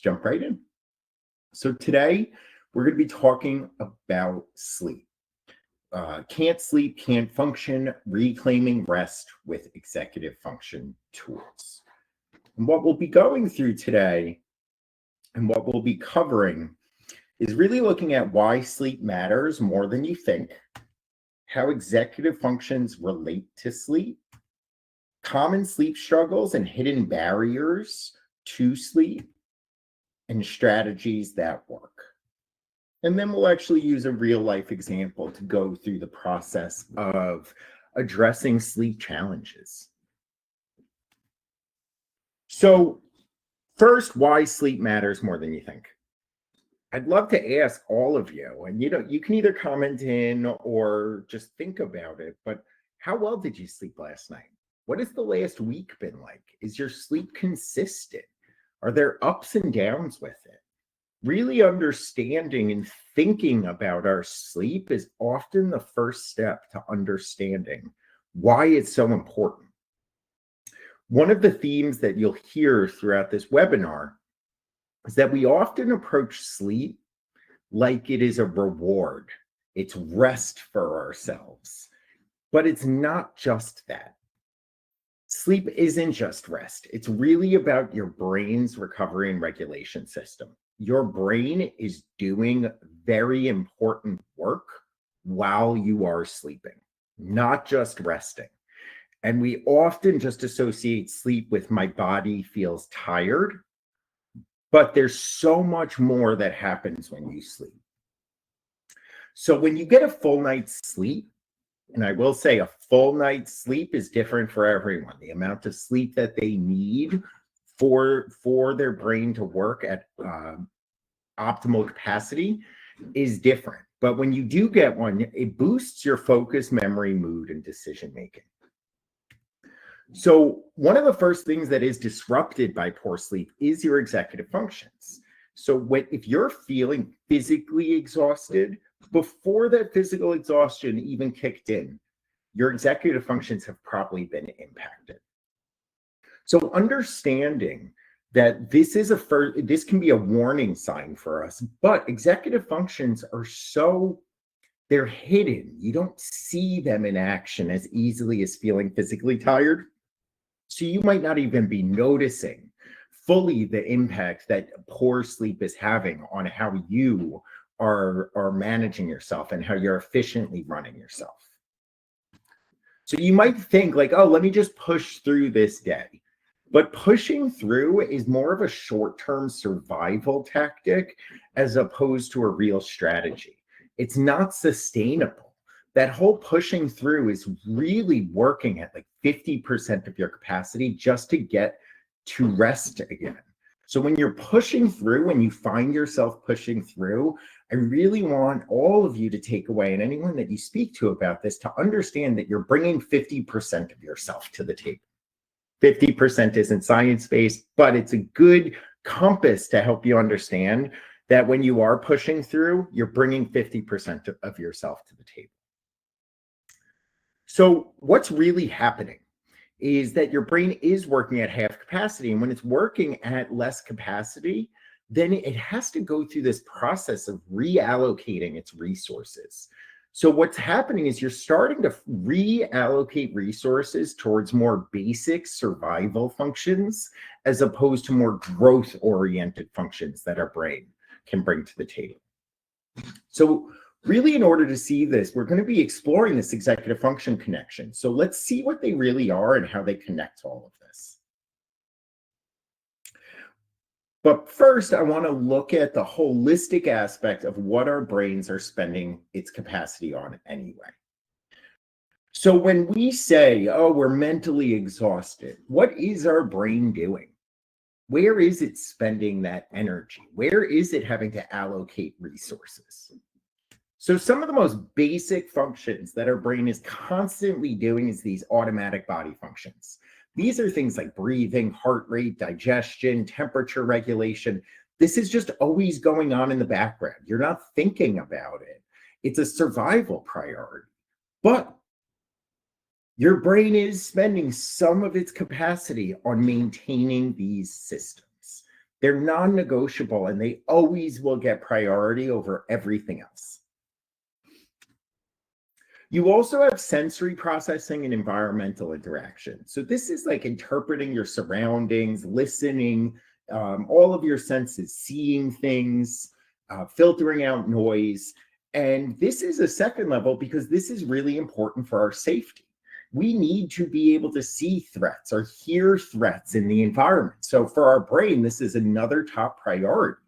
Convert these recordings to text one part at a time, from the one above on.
let's jump right in. So today we're going to be talking about sleep. Can't sleep, can't function, reclaiming rest with executive function tools. And what we'll be going through today and what we'll be covering is really looking at why sleep matters more than you think, how executive functions relate to sleep, common sleep struggles and hidden barriers to sleep, and strategies that work. And then we'll actually use a real life example to go through the process of addressing sleep challenges. So first, why sleep matters more than you think. I'd love to ask all of you, and you can either comment in or just think about it, but how well did you sleep last night? What has the last week been like? Is your sleep consistent? Are there ups and downs with it? Really understanding and thinking about our sleep is often the first step to understanding why it's so important. One of the themes that you'll hear throughout this webinar is that we often approach sleep like it is a reward. It's rest for ourselves. But it's not just that. Sleep isn't just rest. It's really about your brain's recovery and regulation system. Your brain is doing very important work while you are sleeping, not just resting. And we often just associate sleep with my body feels tired, but there's so much more that happens when you sleep. So when you get a full night's sleep, and I will say a full night's sleep is different for everyone. The amount of sleep that they need for their brain to work at optimal capacity is different. But when you do get one, it boosts your focus, memory, mood, and decision making. So one of the first things that is disrupted by poor sleep is your executive functions. So if you're feeling physically exhausted, before that physical exhaustion even kicked in, your executive functions have probably been impacted. So understanding that this can be a warning sign for us, but executive functions are they're hidden. You don't see them in action as easily as feeling physically tired. So you might not even be noticing fully the impact that poor sleep is having on how you are managing yourself and how you're efficiently running yourself. So you might think like, oh, let me just push through this day. But pushing through is more of a short-term survival tactic as opposed to a real strategy. It's not sustainable. That whole pushing through is really working at like 50% of your capacity just to get to rest again. So when you're pushing through, when you find yourself pushing through, I really want all of you to take away, and anyone that you speak to about this, to understand that you're bringing 50% of yourself to the table. 50% isn't science-based, but it's a good compass to help you understand that when you are pushing through, you're bringing 50% of yourself to the table. So what's really happening is that your brain is working at half capacity. And when it's working at less capacity, then it has to go through this process of reallocating its resources. So what's happening is you're starting to reallocate resources towards more basic survival functions as opposed to more growth-oriented functions that our brain can bring to the table. So really, in order to see this, we're going to be exploring this executive function connection. So let's see what they really are and how they connect to all of this. But first, I want to look at the holistic aspect of what our brains are spending its capacity on anyway. So when we say, oh, we're mentally exhausted, what is our brain doing? Where is it spending that energy? Where is it having to allocate resources? So some of the most basic functions that our brain is constantly doing is these automatic body functions. These are things like breathing, heart rate, digestion, temperature regulation. This is just always going on in the background. You're not thinking about it. It's a survival priority. But your brain is spending some of its capacity on maintaining these systems. They're non-negotiable and they always will get priority over everything else. You also have sensory processing and environmental interaction. So this is like interpreting your surroundings, listening, all of your senses, seeing things, filtering out noise. And this is a second level because this is really important for our safety. We need to be able to see threats or hear threats in the environment. So for our brain, this is another top priority.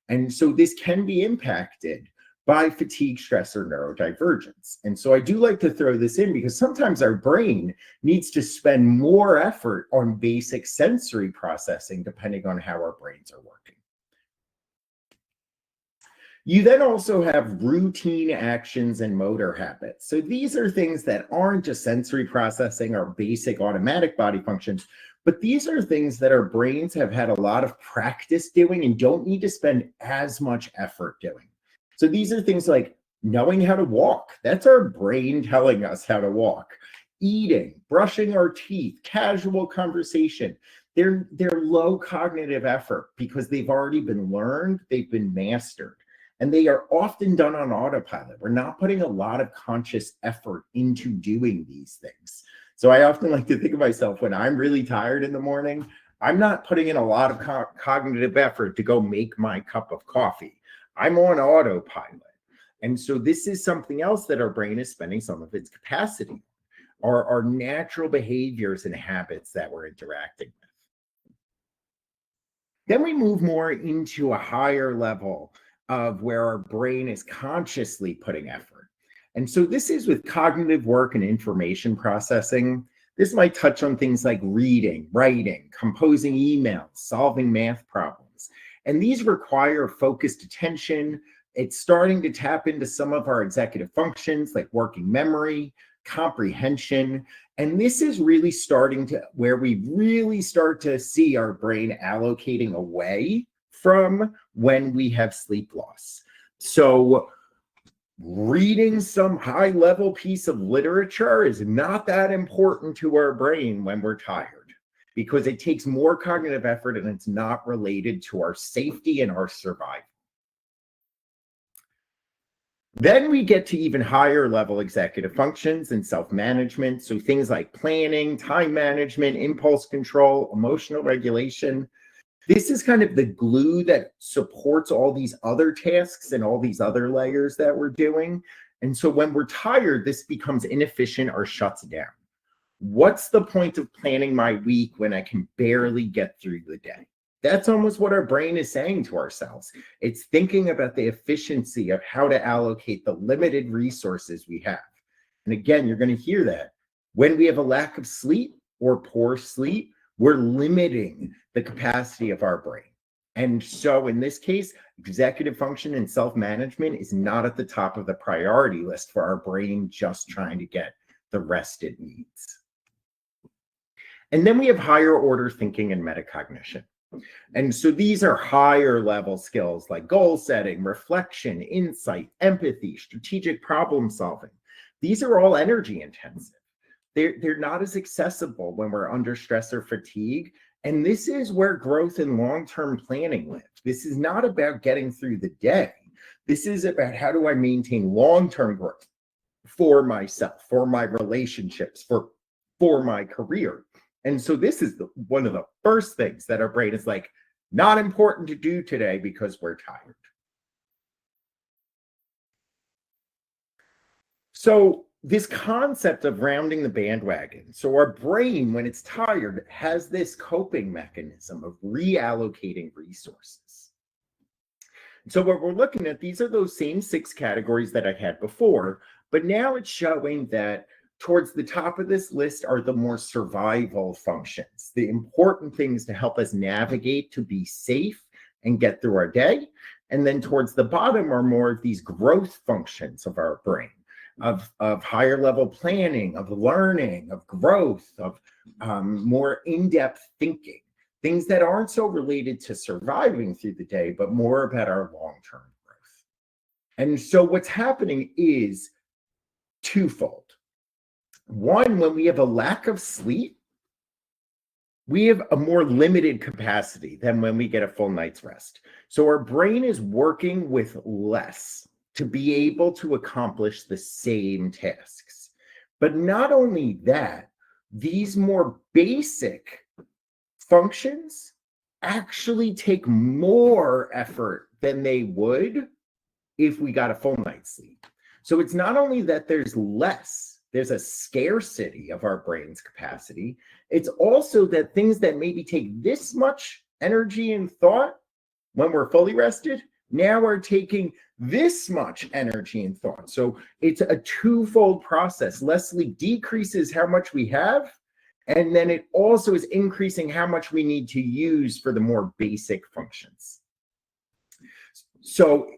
And so this can be impacted by fatigue, stress, or neurodivergence. And so I do like to throw this in because sometimes our brain needs to spend more effort on basic sensory processing depending on how our brains are working. You then also have routine actions and motor habits. So these are things that aren't just sensory processing or basic automatic body functions, but these are things that our brains have had a lot of practice doing and don't need to spend as much effort doing. So these are things like knowing how to walk. That's our brain telling us how to walk. Eating, brushing our teeth, casual conversation. They're low cognitive effort because they've already been learned, they've been mastered. And they are often done on autopilot. We're not putting a lot of conscious effort into doing these things. So I often like to think of myself when I'm really tired in the morning, I'm not putting in a lot of cognitive effort to go make my cup of coffee. I'm on autopilot. And so this is something else that our brain is spending some of its capacity on, our natural behaviors and habits that we're interacting with. Then we move more into a higher level of where our brain is consciously putting effort. And so this is with cognitive work and information processing. This might touch on things like reading, writing, composing emails, solving math problems. And these require focused attention. It's starting to tap into some of our executive functions like working memory, comprehension. And this is really starting to where we really start to see our brain allocating away from when we have sleep loss. So reading some high level piece of literature is not that important to our brain when we're tired because it takes more cognitive effort and it's not related to our safety and our survival. Then we get to even higher level executive functions and self-management. So things like planning, time management, impulse control, emotional regulation. This is kind of the glue that supports all these other tasks and all these other layers that we're doing. And so when we're tired, this becomes inefficient or shuts down. What's the point of planning my week when I can barely get through the day? That's almost what our brain is saying to ourselves. It's thinking about the efficiency of how to allocate the limited resources we have. And again, you're going to hear that when we have a lack of sleep or poor sleep, we're limiting the capacity of our brain. And so in this case, executive function and self-management is not at the top of the priority list for our brain just trying to get the rest it needs. And then we have higher order thinking and metacognition. And so these are higher level skills like goal setting, reflection, insight, empathy, strategic problem solving. These are all energy intensive. They're not as accessible when we're under stress or fatigue. And this is where growth and long-term planning live. This is not about getting through the day. This is about how do I maintain long-term growth for myself, for my relationships, for my career. And so this is one of the first things that our brain is like, not important to do today because we're tired. So this concept of rounding the bandwagon. So our brain, when it's tired, has this coping mechanism of reallocating resources. So what we're looking at, these are those same 6 categories that I had before, but now it's showing that towards the top of this list are the more survival functions, the important things to help us navigate to be safe and get through our day. And then towards the bottom are more of these growth functions of our brain, of higher level planning, of learning, of growth, of more in-depth thinking, things that aren't so related to surviving through the day, but more about our long-term growth. And so what's happening is twofold. One, when we have a lack of sleep, we have a more limited capacity than when we get a full night's rest. So our brain is working with less to be able to accomplish the same tasks. But not only that, these more basic functions actually take more effort than they would if we got a full night's sleep. So it's not only that there's a scarcity of our brain's capacity, it's also that things that maybe take this much energy and thought when we're fully rested now are taking this much energy and thought. So it's a twofold process. Less sleep decreases how much we have, and then it also is increasing how much we need to use for the more basic functions. So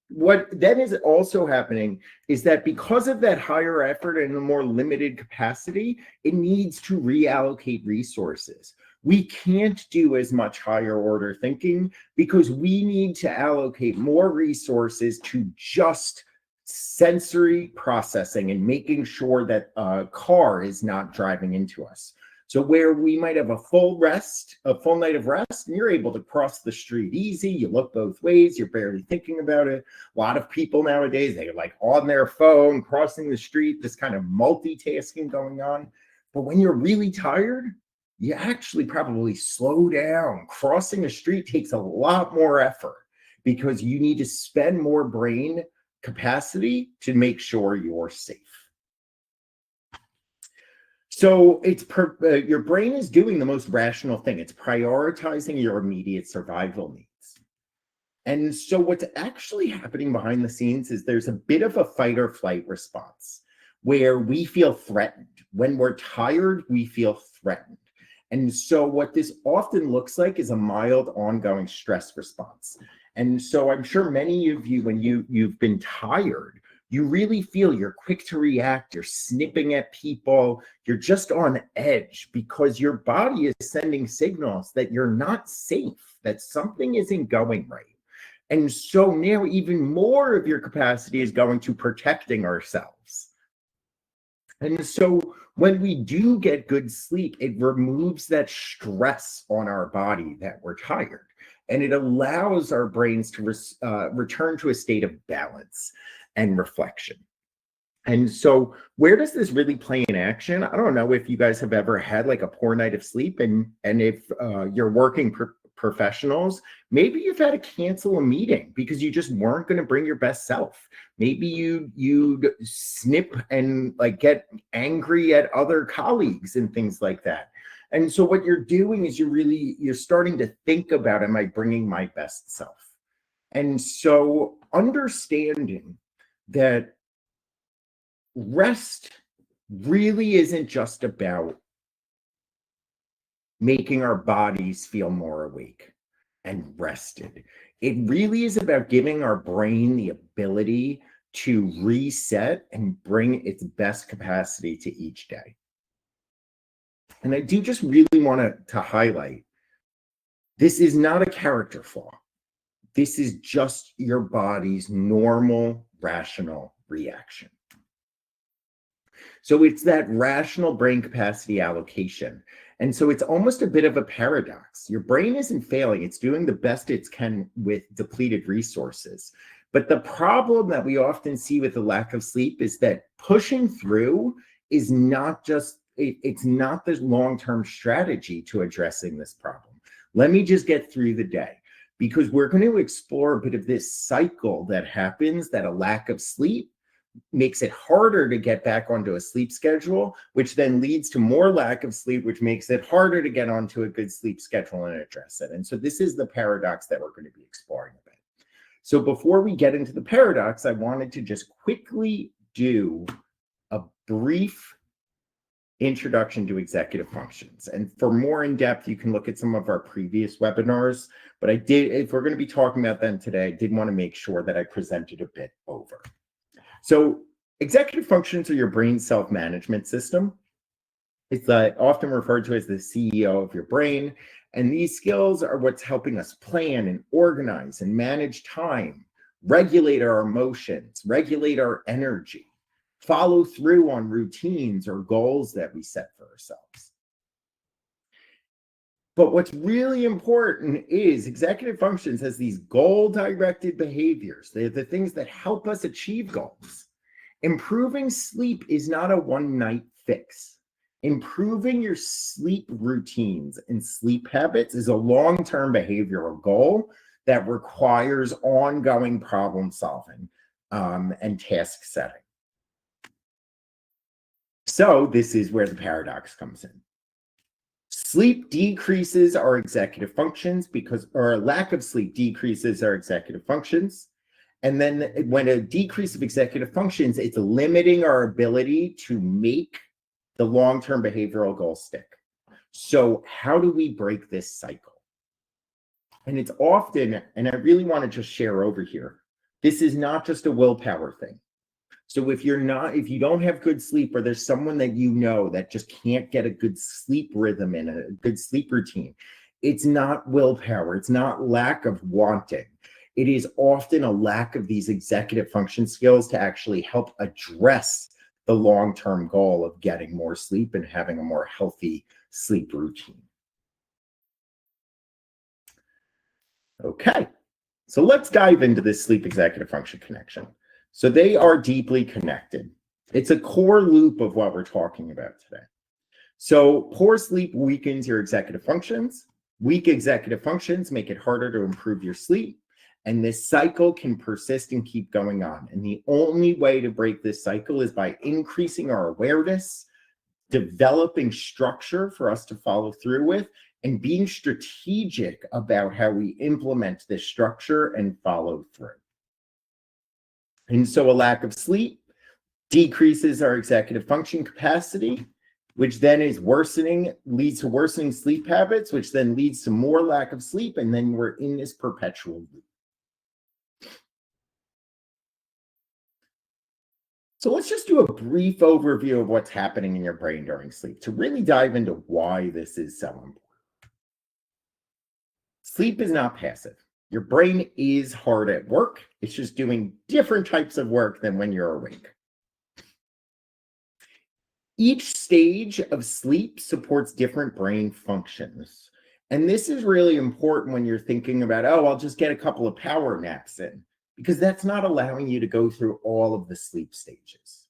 what then is also happening is that because of that higher effort and a more limited capacity, it needs to reallocate resources. We can't do as much higher order thinking because we need to allocate more resources to just sensory processing and making sure that a car is not driving into us. So where we might have a full night of rest, and you're able to cross the street easy, you look both ways, you're barely thinking about it. A lot of people nowadays, they're like on their phone, crossing the street, this kind of multitasking going on. But when you're really tired, you actually probably slow down. Crossing a street takes a lot more effort because you need to spend more brain capacity to make sure you're safe. So your brain is doing the most rational thing. It's prioritizing your immediate survival needs. And so what's actually happening behind the scenes is there's a bit of a fight or flight response where we feel threatened. When we're tired, we feel threatened. And so what this often looks like is a mild ongoing stress response. And so I'm sure many of you, when you've been tired, you really feel you're quick to react, you're snipping at people, you're just on edge because your body is sending signals that you're not safe, that something isn't going right. And so now even more of your capacity is going to protecting ourselves. And so when we do get good sleep, it removes that stress on our body that we're tired. And it allows our brains to return to a state of balance and reflection. And so where does this really play in action? I don't know if you guys have ever had like a poor night of sleep, and if you're working professionals, maybe you've had to cancel a meeting because you just weren't going to bring your best self. Maybe you'd snip and like get angry at other colleagues and things like that. And so what you're doing is you're starting to think about, am I bringing my best self? And so understanding that rest really isn't just about making our bodies feel more awake and rested. It really is about giving our brain the ability to reset and bring its best capacity to each day. And I do just really want to highlight, this is not a character flaw. This is just your body's normal, rational reaction. So it's that rational brain capacity allocation. And so it's almost a bit of a paradox. Your brain isn't failing, it's doing the best it can with depleted resources. But the problem that we often see with the lack of sleep is that pushing through is not just, it's not the long-term strategy to addressing this problem. Let me just get through the day, because we're going to explore a bit of this cycle that happens, that a lack of sleep makes it harder to get back onto a sleep schedule, which then leads to more lack of sleep, which makes it harder to get onto a good sleep schedule and address it. And so this is the paradox that we're going to be exploring a bit. So before we get into the paradox, I wanted to just quickly do a brief introduction to executive functions. And for more in depth, you can look at some of our previous webinars. But if we're going to be talking about them today, I did want to make sure that I presented a bit over. So executive functions are your brain self-management system. It's often referred to as the CEO of your brain. And these skills are what's helping us plan and organize and manage time, regulate our emotions, regulate our energy, follow through on routines or goals that we set for ourselves. But what's really important is executive functions has these goal-directed behaviors. They're the things that help us achieve goals. Improving sleep is not a one-night fix. Improving your sleep routines and sleep habits is a long-term behavioral goal that requires ongoing problem solving and task setting. So this is where the paradox comes in. Sleep decreases our executive functions or lack of sleep decreases our executive functions. And then when a decrease of executive functions, it's limiting our ability to make the long-term behavioral goal stick. So how do we break this cycle? And it's often, and I really want to just share over here, this is not just a willpower thing. So if you don't have good sleep, or there's someone that you know that just can't get a good sleep rhythm and a good sleep routine, it's not willpower. It's not lack of wanting. It is often a lack of these executive function skills to actually help address the long-term goal of getting more sleep and having a more healthy sleep routine. Okay, so let's dive into this sleep executive function connection. So they are deeply connected. It's a core loop of what we're talking about today. So poor sleep weakens your executive functions. Weak executive functions make it harder to improve your sleep. And this cycle can persist and keep going on. And the only way to break this cycle is by increasing our awareness, developing structure for us to follow through with, and being strategic about how we implement this structure and follow through. And so a lack of sleep decreases our executive function capacity, which then leads to worsening sleep habits, which then leads to more lack of sleep. And then we're in this perpetual loop. So let's just do a brief overview of what's happening in your brain during sleep to really dive into why this is so important. Sleep is not passive. Your brain is hard at work. It's just doing different types of work than when you're awake. Each stage of sleep supports different brain functions. And this is really important when you're thinking about, oh, I'll just get a couple of power naps in, because that's not allowing you to go through all of the sleep stages.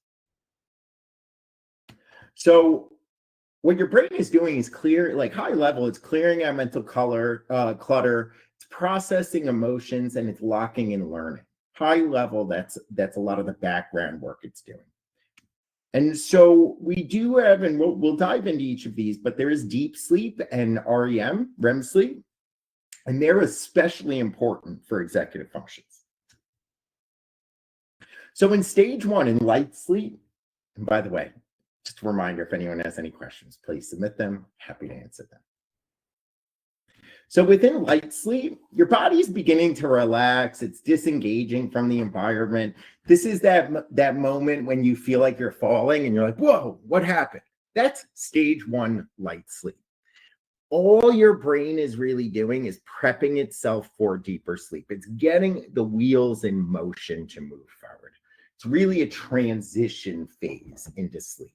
So what your brain is doing is high level, it's clearing out mental clutter, it's processing emotions, and it's locking in learning. High level, that's a lot of the background work it's doing. And so we do have, and we'll dive into each of these, but there is deep sleep and REM sleep, and they're especially important for executive functions. So in stage 1, in light sleep, and by the way, just a reminder, if anyone has any questions, please submit them. Happy to answer them. So within light sleep, your body is beginning to relax. It's disengaging from the environment. This is that moment when you feel like you're falling and you're like, whoa, what happened? That's stage 1 light sleep. All your brain is really doing is prepping itself for deeper sleep. It's getting the wheels in motion to move forward. It's really a transition phase into sleep.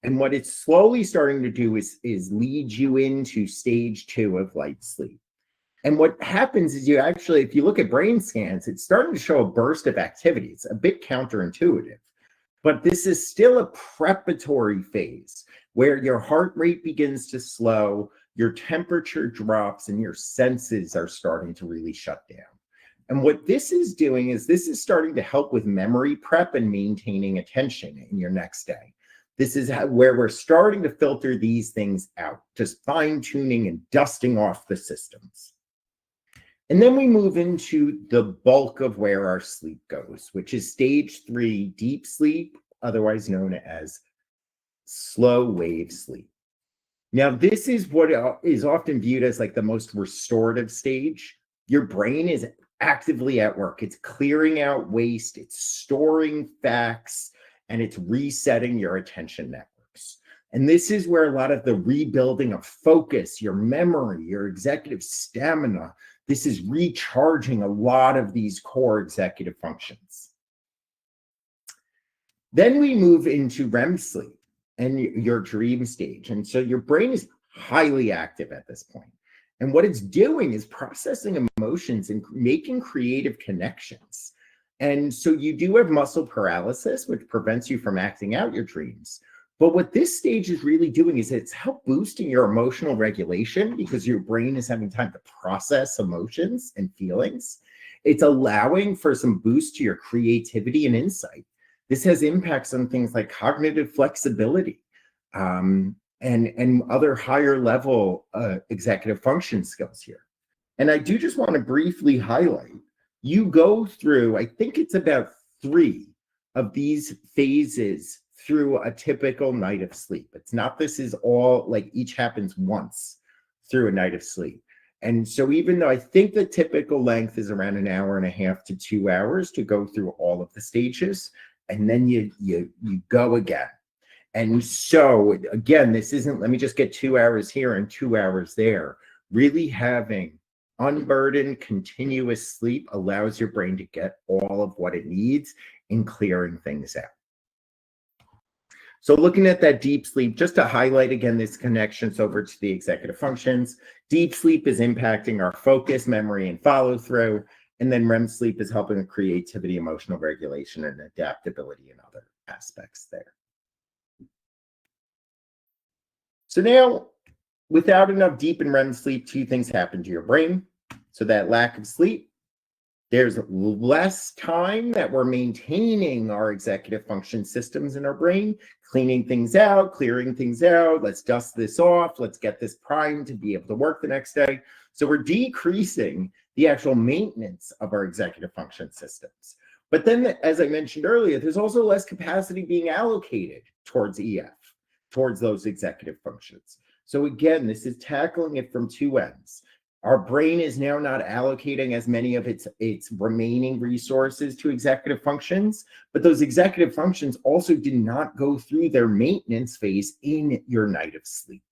And what it's slowly starting to do is lead you into stage 2 of light sleep. And what happens is if you look at brain scans, it's starting to show a burst of activity. It's a bit counterintuitive, but this is still a preparatory phase where your heart rate begins to slow, your temperature drops, and your senses are starting to really shut down. And what this is doing is this is starting to help with memory prep and maintaining attention in your next day. This is where we're starting to filter these things out, just fine-tuning and dusting off the systems. And then we move into the bulk of where our sleep goes, which is stage 3, deep sleep, otherwise known as slow wave sleep. Now, this is what is often viewed as like the most restorative stage. Your brain is actively at work. It's clearing out waste, it's storing facts, and it's resetting your attention networks. And this is where a lot of the rebuilding of focus, your memory, your executive stamina, this is recharging a lot of these core executive functions. Then we move into REM sleep and your dream stage. And so your brain is highly active at this point. And what it's doing is processing emotions and making creative connections. And so you do have muscle paralysis, which prevents you from acting out your dreams. But what this stage is really doing is it's help boosting your emotional regulation because your brain is having time to process emotions and feelings. It's allowing for some boost to your creativity and insight. This has impacts on things like cognitive flexibility, and other higher level executive function skills here. And I do just want to briefly highlight, you go through, I think it's about 3 of these phases through a typical night of sleep. It's not this is all like each happens once through a night of sleep. And so even though I think the typical length is around an hour and a half to 2 hours to go through all of the stages, and then you go again. And so again, this isn't, let me just get 2 hours here and 2 hours there. Really having unburdened, continuous sleep allows your brain to get all of what it needs in clearing things out. So looking at that deep sleep, just to highlight again this connections over to the executive functions, deep sleep is impacting our focus, memory, and follow through. And then REM sleep is helping with creativity, emotional regulation, and adaptability and other aspects there. So now, without enough deep and REM sleep, 2 things happen to your brain. So that lack of sleep, there's less time that we're maintaining our executive function systems in our brain, cleaning things out, clearing things out. Let's dust this off. Let's get this primed to be able to work the next day. So we're decreasing the actual maintenance of our executive function systems. But then, as I mentioned earlier, there's also less capacity being allocated towards EF, towards those executive functions. So again, this is tackling it from 2 ends. Our brain is now not allocating as many of its remaining resources to executive functions, but those executive functions also did not go through their maintenance phase in your night of sleep.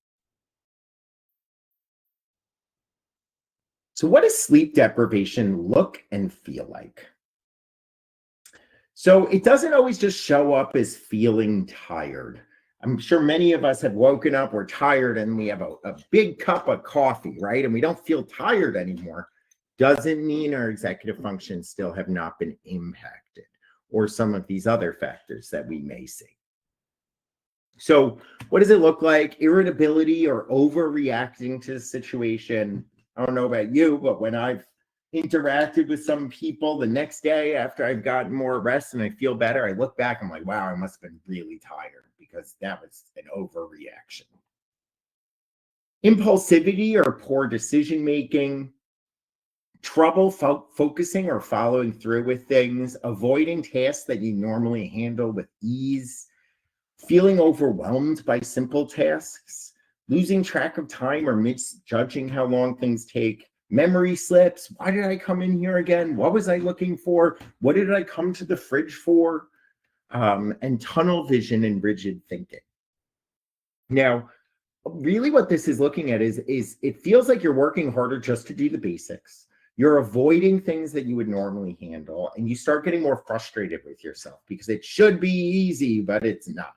So what does sleep deprivation look and feel like? So it doesn't always just show up as feeling tired. I'm sure many of us have woken up, we're tired, and we have a big cup of coffee, right? And we don't feel tired anymore. Doesn't mean our executive functions still have not been impacted, or some of these other factors that we may see. So what does it look like? Irritability or overreacting to the situation. I don't know about you, but when I've interacted with some people the next day after I've gotten more rest and I feel better, I look back, I'm like, wow, I must have been really tired because that was an overreaction. Impulsivity or poor decision making, trouble focusing or following through with things, avoiding tasks that you normally handle with ease, feeling overwhelmed by simple tasks, losing track of time or misjudging how long things take, memory slips. Why did I come in here again? What was I looking for? What did I come to the fridge for? And tunnel vision and rigid thinking. Now, really what this is looking at is it feels like you're working harder just to do the basics. You're avoiding things that you would normally handle, and you start getting more frustrated with yourself because it should be easy, but it's not.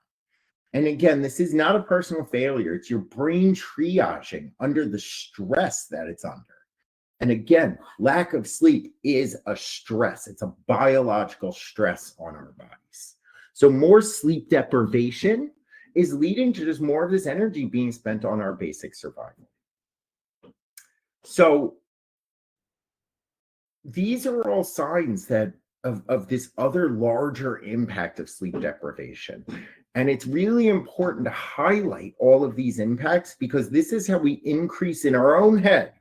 And again, this is not a personal failure. It's your brain triaging under the stress that it's under. And again, lack of sleep is a stress. It's a biological stress on our bodies. So more sleep deprivation is leading to just more of this energy being spent on our basic survival. So these are all signs that of this other larger impact of sleep deprivation. And it's really important to highlight all of these impacts because this is how we increase in our own head.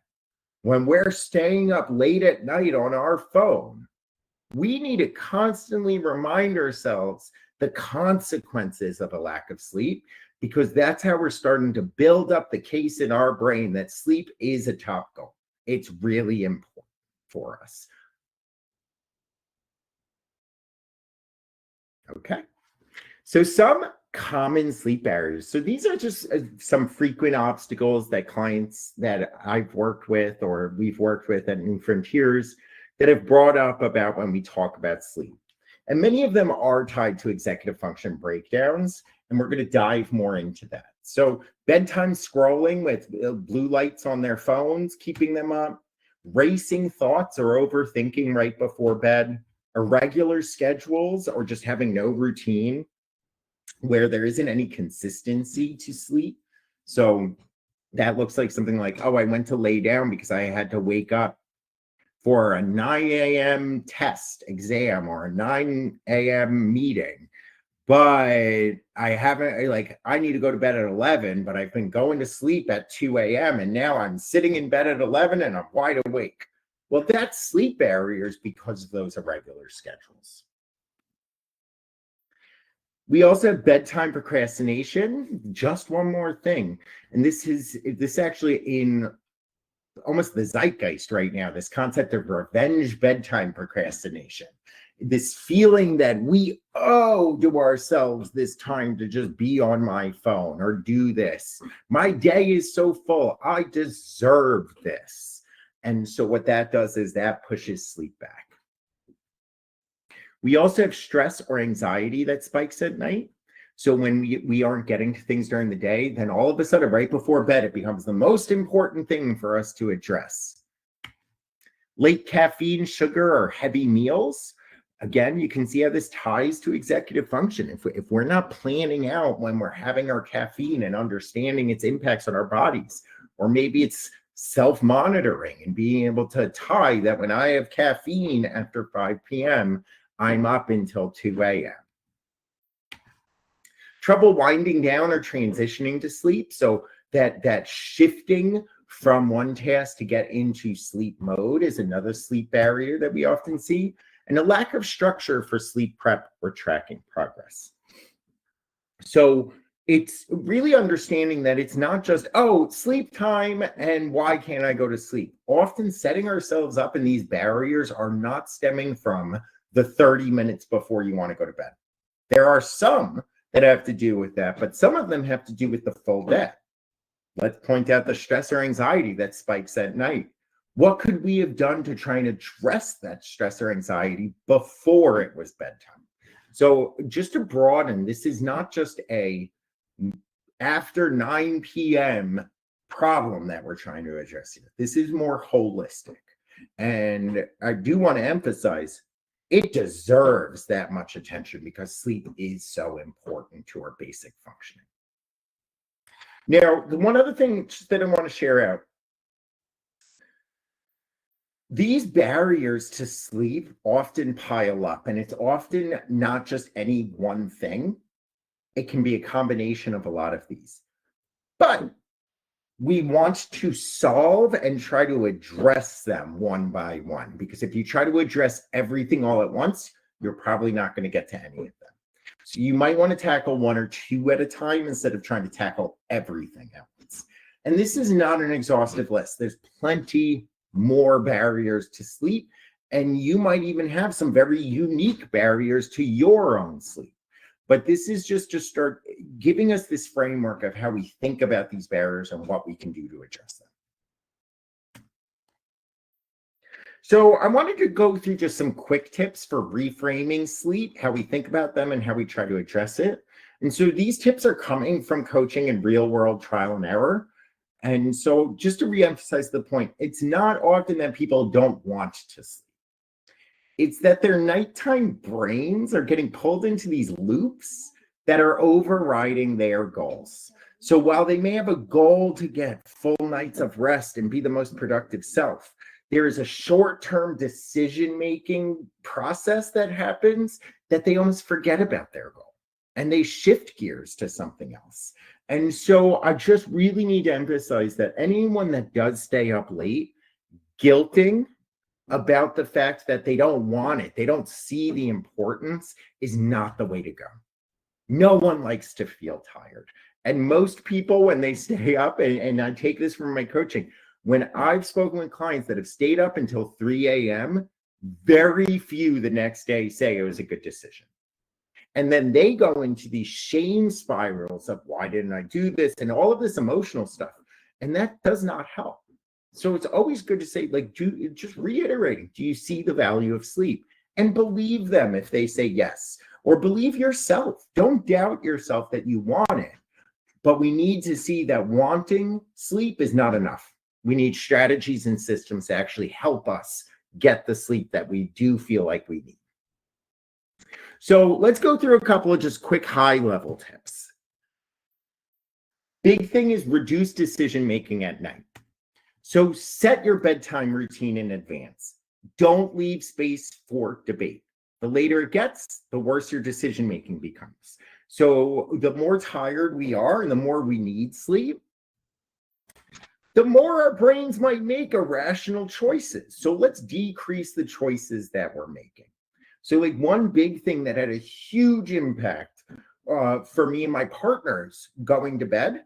When we're staying up late at night on our phone, we need to constantly remind ourselves the consequences of a lack of sleep, because that's how we're starting to build up the case in our brain that sleep is a top goal. It's really important for us. Okay. So some common sleep barriers. So these are just some frequent obstacles that clients that I've worked with or we've worked with at New Frontiers that have brought up about when we talk about sleep. And many of them are tied to executive function breakdowns, and we're going to dive more into that. So bedtime scrolling with blue lights on their phones, keeping them up, racing thoughts or overthinking right before bed, irregular schedules, or just having no routine where there isn't any consistency to sleep. So that looks like something like, oh, I went to lay down because I had to wake up for a 9 a.m. test exam or a 9 a.m. meeting. But I haven't, like, I need to go to bed at 11, but I've been going to sleep at 2 a.m. and now I'm sitting in bed at 11 and I'm wide awake. Well, that's sleep barriers because of those irregular schedules. We also have bedtime procrastination. Just one more thing. And this actually in almost the zeitgeist right now, this concept of revenge bedtime procrastination. This feeling that we owe to ourselves this time to just be on my phone or do this. My day is so full. I deserve this. And so what that does is that pushes sleep back. We also have stress or anxiety that spikes at night. So when we aren't getting to things during the day, then all of a sudden, right before bed, it becomes the most important thing for us to address. Late caffeine, sugar, or heavy meals. Again, you can see how this ties to executive function. If we're not planning out when we're having our caffeine and understanding its impacts on our bodies, or maybe it's self-monitoring and being able to tie that when I have caffeine after 5 p.m., I'm up until 2 a.m. Trouble winding down or transitioning to sleep. So that shifting from one task to get into sleep mode is another sleep barrier that we often see. And a lack of structure for sleep prep or tracking progress. So it's really understanding that it's not just, oh, sleep time and why can't I go to sleep? Often setting ourselves up in these barriers are not stemming from the 30 minutes before you want to go to bed. There are some that have to do with that, but some of them have to do with the full day. Let's point out the stress or anxiety that spikes at night. What could we have done to try and address that stress or anxiety before it was bedtime? So just to broaden, this is not just a after 9 p.m. problem that we're trying to address here. This is more holistic. And I do want to emphasize, it deserves that much attention because sleep is so important to our basic functioning. Now, the one other thing that I want to share out, these barriers to sleep often pile up, and it's often not just any one thing. It can be a combination of a lot of these. But we want to solve and try to address them one by one, because if you try to address everything all at once, you're probably not going to get to any of them. So you might want to tackle one or two at a time instead of trying to tackle everything at once. And this is not an exhaustive list. There's plenty more barriers to sleep, and you might even have some very unique barriers to your own sleep. But this is just to start giving us this framework of how we think about these barriers and what we can do to address them. So I wanted to go through just some quick tips for reframing sleep, how we think about them and how we try to address it. And so these tips are coming from coaching and real world trial and error. And so just to reemphasize the point, it's not often that people don't want to sleep. It's that their nighttime brains are getting pulled into these loops that are overriding their goals. So while they may have a goal to get full nights of rest and be the most productive self, there is a short-term decision-making process that happens that they almost forget about their goal and they shift gears to something else. And so I just really need to emphasize that anyone that does stay up late, guilting about the fact that they don't want it, they don't see the importance, is not the way to go. No one likes to feel tired. And most people, when they stay up, and I take this from my coaching, when I've spoken with clients that have stayed up until 3 a.m., very few the next day say it was a good decision. And then they go into these shame spirals of why didn't I do this and all of this emotional stuff. And that does not help. So it's always good to say, like, just reiterating, do you see the value of sleep? and believe them if they say yes, or believe yourself. Don't doubt yourself that you want it. But we need to see that wanting sleep is not enough. We need strategies and systems to actually help us get the sleep that we do feel like we need. So let's go through a couple of just quick high-level tips. Big thing is reduce decision making at night. So set your bedtime routine in advance. Don't leave space for debate. The later it gets, the worse your decision making becomes. So the more tired we are and the more we need sleep, the more our brains might make irrational choices. So let's decrease the choices that we're making. So like one big thing that had a huge impact for me and my partners going to bed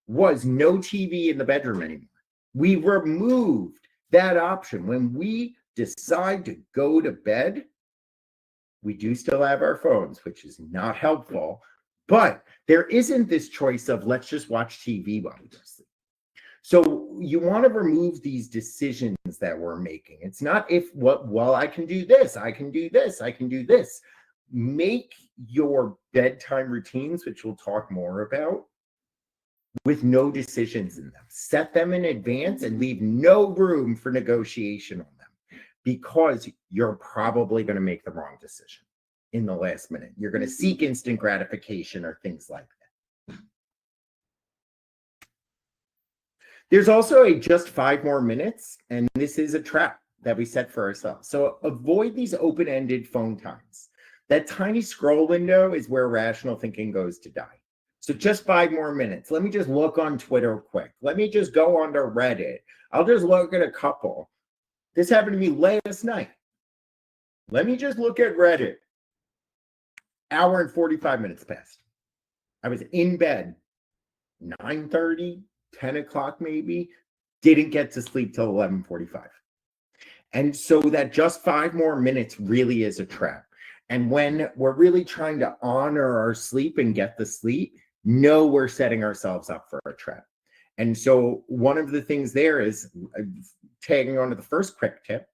was no TV in the bedroom anymore. We removed that option. When we decide to go to bed, we do still have our phones, which is not helpful, but there isn't this choice of let's just watch TV while we go to sleep. So you want to remove these decisions that we're making. It's not if well, I can do this, I can do this, I can do this. Make your bedtime routines, which we'll talk more about, with no decisions in them. Set them in advance and leave no room for negotiation on them, because you're probably going to make the wrong decision in the last minute. You're going to seek instant gratification or things like that. There's also a just 5 more minutes, and this is a trap that we set for ourselves. So avoid these open-ended phone times. That tiny scroll window is where rational thinking goes to die. So just 5 more minutes. Let me just look on Twitter quick. Let me just go onto Reddit. I'll just look at a couple. This happened to me last night. Let me just look at Reddit. Hour and 45 minutes passed. I was in bed, 9:30, 10 o'clock maybe, didn't get to sleep till 11:45. And so that just 5 more minutes really is a trap. And when we're really trying to honor our sleep and get the sleep, no, we're setting ourselves up for a trap. And so one of the things there is tagging on to the first quick tip,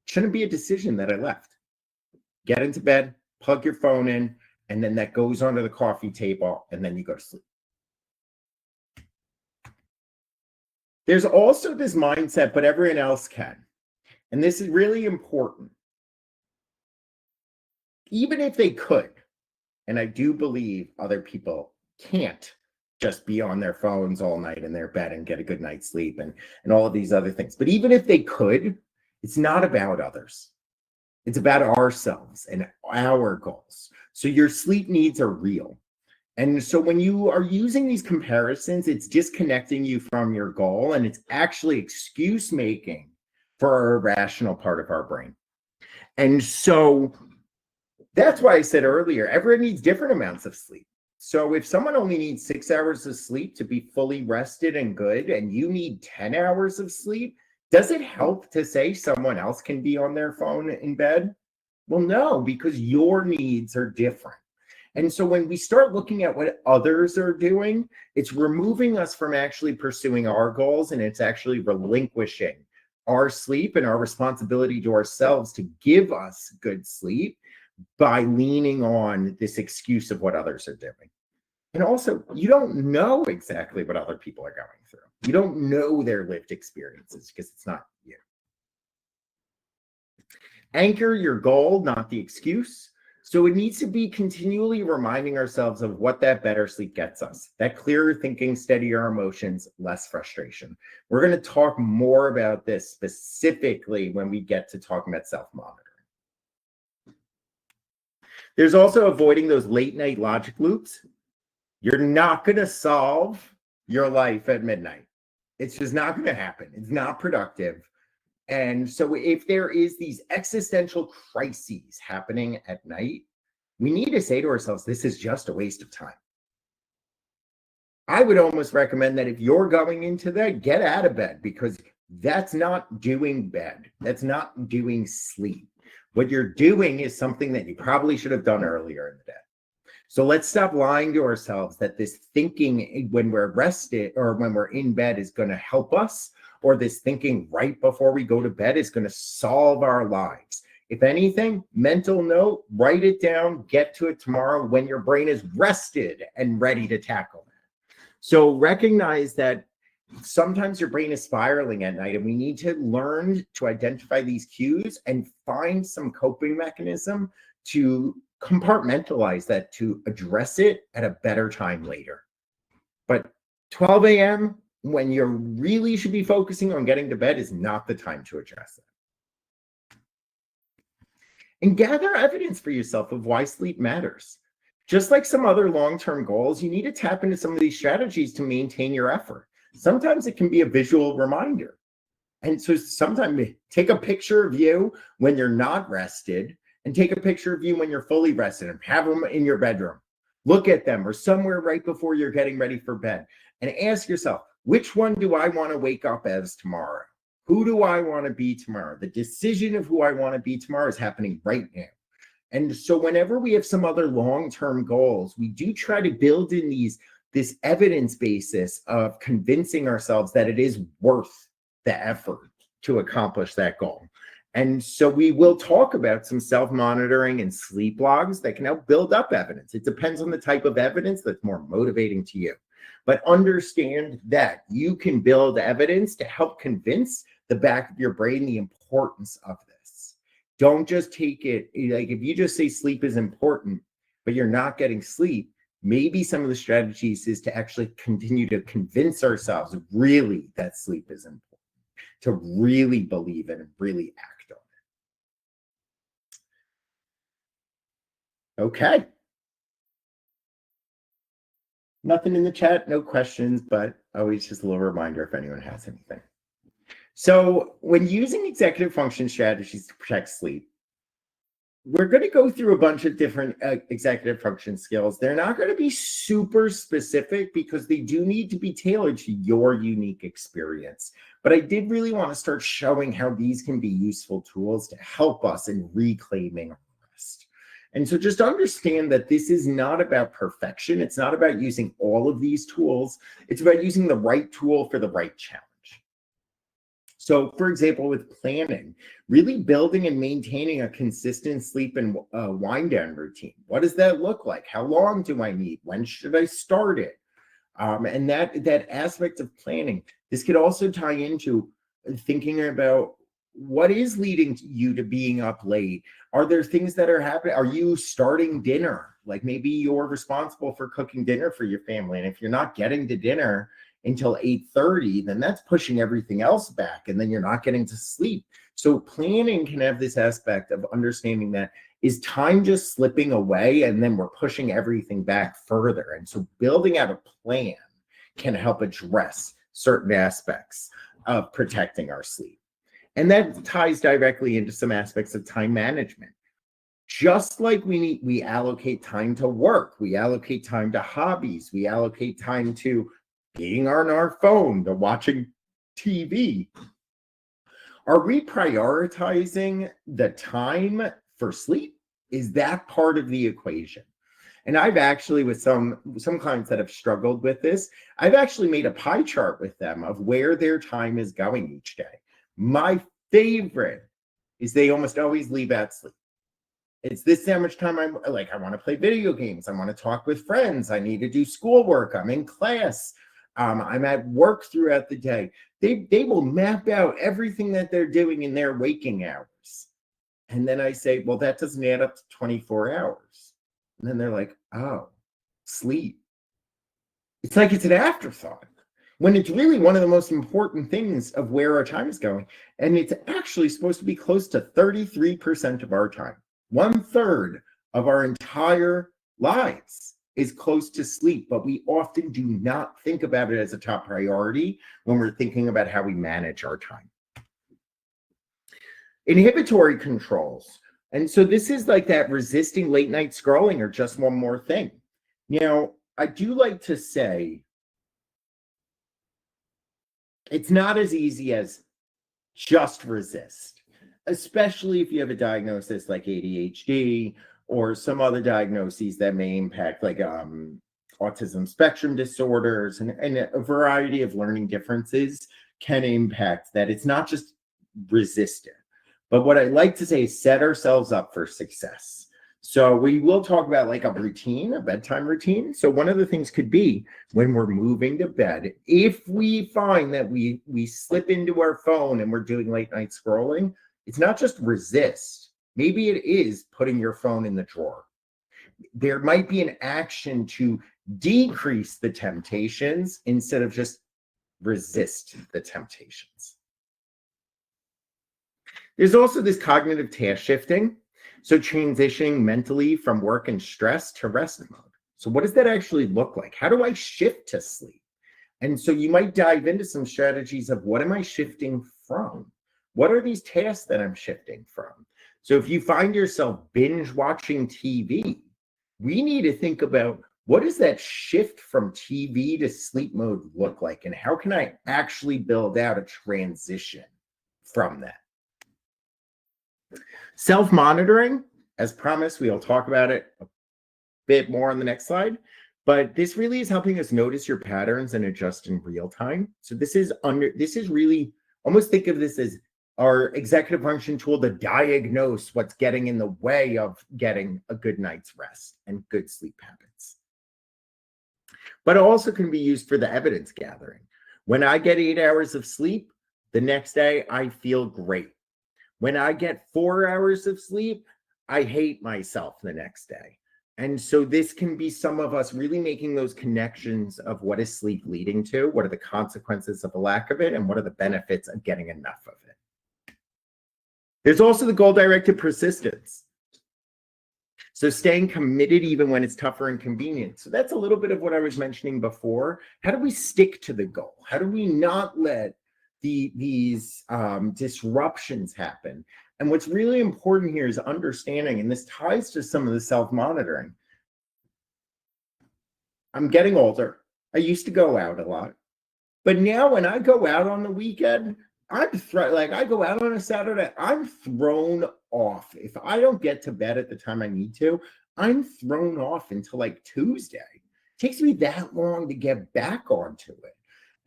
shouldn't be a decision that I left. Get into bed, plug your phone in, and then that goes onto the coffee table, and then you go to sleep. There's also this mindset, but everyone else can. And this is really important. Even if they could, and I do believe other people can't just be on their phones all night in their bed and get a good night's sleep and all of these other things. But even if they could, it's not about others. It's about ourselves and our goals. So your sleep needs are real. And so when you are using these comparisons, it's disconnecting you from your goal, and it's actually excuse making for our irrational part of our brain. And so that's why I said earlier, everyone needs different amounts of sleep. So if someone only needs 6 hours of sleep to be fully rested and good, and you need 10 hours of sleep, does it help to say someone else can be on their phone in bed? Well, no, because your needs are different. And so when we start looking at what others are doing, it's removing us from actually pursuing our goals, and it's actually relinquishing our sleep and our responsibility to ourselves to give us good sleep by leaning on this excuse of what others are doing. And also, you don't know exactly what other people are going through. You don't know their lived experiences because it's not you. Anchor your goal, not the excuse. So it needs to be continually reminding ourselves of what that better sleep gets us. That clearer thinking, steadier emotions, less frustration. We're going to talk more about this specifically when we get to talking about self-monitoring. There's also avoiding those late night logic loops. You're not going to solve your life at midnight. It's just not going to happen. It's not productive. And so if there is these existential crises happening at night, we need to say to ourselves, this is just a waste of time. I would almost recommend that if you're going into that, get out of bed, because that's not doing bed. That's not doing sleep. What you're doing is something that you probably should have done earlier in the day. So let's stop lying to ourselves that this thinking when we're rested or when we're in bed is going to help us, or this thinking right before we go to bed is going to solve our lives. If anything, mental note, write it down, get to it tomorrow when your brain is rested and ready to tackle it. So recognize that sometimes your brain is spiraling at night, and we need to learn to identify these cues and find some coping mechanism to compartmentalize that, to address it at a better time later. But 12 a.m., when you really should be focusing on getting to bed, is not the time to address it. And gather evidence for yourself of why sleep matters. Just like some other long-term goals, you need to tap into some of these strategies to maintain your effort. Sometimes it can be a visual reminder. And so sometimes take a picture of you when you're not rested and take a picture of you when you're fully rested and have them in your bedroom. Look at them or somewhere right before you're getting ready for bed and ask yourself, which one do I want to wake up as tomorrow? Who do I want to be tomorrow? The decision of who I want to be tomorrow is happening right now. And so whenever we have some other long-term goals, we do try to build in this evidence basis of convincing ourselves that it is worth the effort to accomplish that goal. And so we will talk about some self-monitoring and sleep logs that can help build up evidence. It depends on the type of evidence that's more motivating to you. But understand that you can build evidence to help convince the back of your brain the importance of this. Don't just take it, like if you just say sleep is important, but you're not getting sleep, maybe some of the strategies is to actually continue to convince ourselves really that sleep is important, to really believe it and really act on it. Okay. Nothing in the chat, no questions, but always just a little reminder if anyone has anything. So when using executive function strategies to protect sleep, we're going to go through a bunch of different executive function skills. They're not going to be super specific because they do need to be tailored to your unique experience. But I did really want to start showing how these can be useful tools to help us in reclaiming our rest. And so just understand that this is not about perfection. It's not about using all of these tools. It's about using the right tool for the right challenge. So, for example, with planning, really building and maintaining a consistent sleep and wind down routine. What does that look like? How long do I need? When should I start it? And that aspect of planning. This could also tie into thinking about what is leading you to being up late. Are there things that are happening? Are you starting dinner? Like maybe you're responsible for cooking dinner for your family, and if you're not getting to dinner until 8:30, then that's pushing everything else back, and then you're not getting to sleep. So planning can have this aspect of understanding that is time just slipping away and then we're pushing everything back further. And so building out a plan can help address certain aspects of protecting our sleep. And that ties directly into some aspects of time management. Just like we allocate time to work, we allocate time to hobbies, we allocate time to being on our phone, to watching TV. Are we prioritizing the time for sleep? Is that part of the equation? And I've actually, with some clients that have struggled with this, I've actually made a pie chart with them of where their time is going each day. My favorite is they almost always leave out sleep. It's this how much time I want to play video games. I want to talk with friends. I need to do schoolwork. I'm in class. I'm at work throughout the day. They will map out everything that they're doing in their waking hours. And then I say, well, that doesn't add up to 24 hours. And then they're like, oh, sleep. It's like it's an afterthought when it's really one of the most important things of where our time is going. And it's actually supposed to be close to 33% of our time. 1/3 of our entire lives is close to sleep, but we often do not think about it as a top priority when we're thinking about how we manage our time. Inhibitory controls. And so this is like that resisting late night scrolling or just one more thing. Now, I do like to say it's not as easy as just resist, especially if you have a diagnosis like ADHD or some other diagnoses that may impact like autism spectrum disorders and a variety of learning differences can impact that. It's not just resistant, But what I like to say is set ourselves up for success. So we will talk about like a routine, a bedtime routine. So one of the things could be when we're moving to bed, if we find that we slip into our phone and we're doing late night scrolling, it's not just resist. Maybe it is putting your phone in the drawer. There might be an action to decrease the temptations instead of just resist the temptations. There's also this cognitive task shifting. So transitioning mentally from work and stress to rest mode. So what does that actually look like? How do I shift to sleep? And so you might dive into some strategies of what am I shifting from? What are these tasks that I'm shifting from? So if you find yourself binge watching TV, we need to think about what does that shift from TV to sleep mode look like? And how can I actually build out a transition from that? Self-monitoring, as promised, we'll talk about it a bit more on the next slide, but this really is helping us notice your patterns and adjust in real time. So this is really, almost think of this as our executive function tool to diagnose what's getting in the way of getting a good night's rest and good sleep habits. But it also can be used for the evidence gathering. When I get 8 hours of sleep, the next day I feel great. When I get 4 hours of sleep, I hate myself the next day. And so this can be some of us really making those connections of what is sleep leading to, what are the consequences of a lack of it, and what are the benefits of getting enough of it. There's also the goal-directed persistence. So staying committed even when it's tough or inconvenient. So that's a little bit of what I was mentioning before. How do we stick to the goal? How do we not let these disruptions happen? And what's really important here is understanding, and this ties to some of the self-monitoring. I'm getting older. I used to go out a lot, but now when I go out on the weekend, I go out on a Saturday, I'm thrown off. If I don't get to bed at the time I need to, I'm thrown off until like Tuesday. It takes me that long to get back onto it.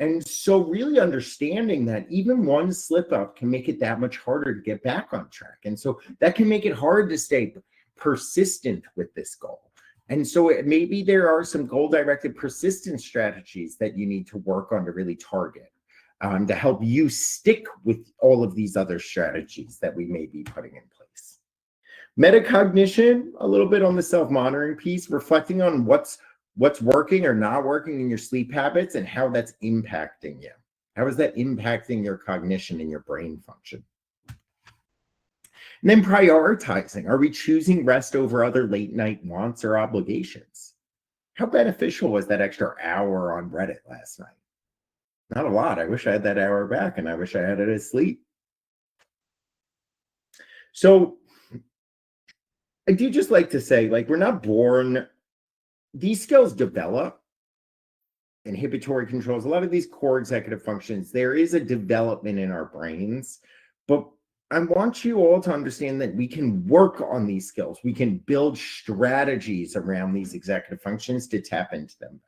And so really understanding that even one slip up can make it that much harder to get back on track. And so that can make it hard to stay persistent with this goal. And so maybe there are some goal-directed persistence strategies that you need to work on to really target, to help you stick with all of these other strategies that we may be putting in place. Metacognition, a little bit on the self-monitoring piece, reflecting on what's working or not working in your sleep habits and how that's impacting you. How is that impacting your cognition and your brain function? And then prioritizing. Are we choosing rest over other late night wants or obligations? How beneficial was that extra hour on Reddit last night? Not a lot. I wish I had that hour back, and I wish I had it as sleep. So I do just like to say, like, we're not born, these skills develop. Inhibitory controls, a lot of these core executive functions, there is a development in our brains, but I want you all to understand that we can work on these skills. We can build strategies around these executive functions to tap into them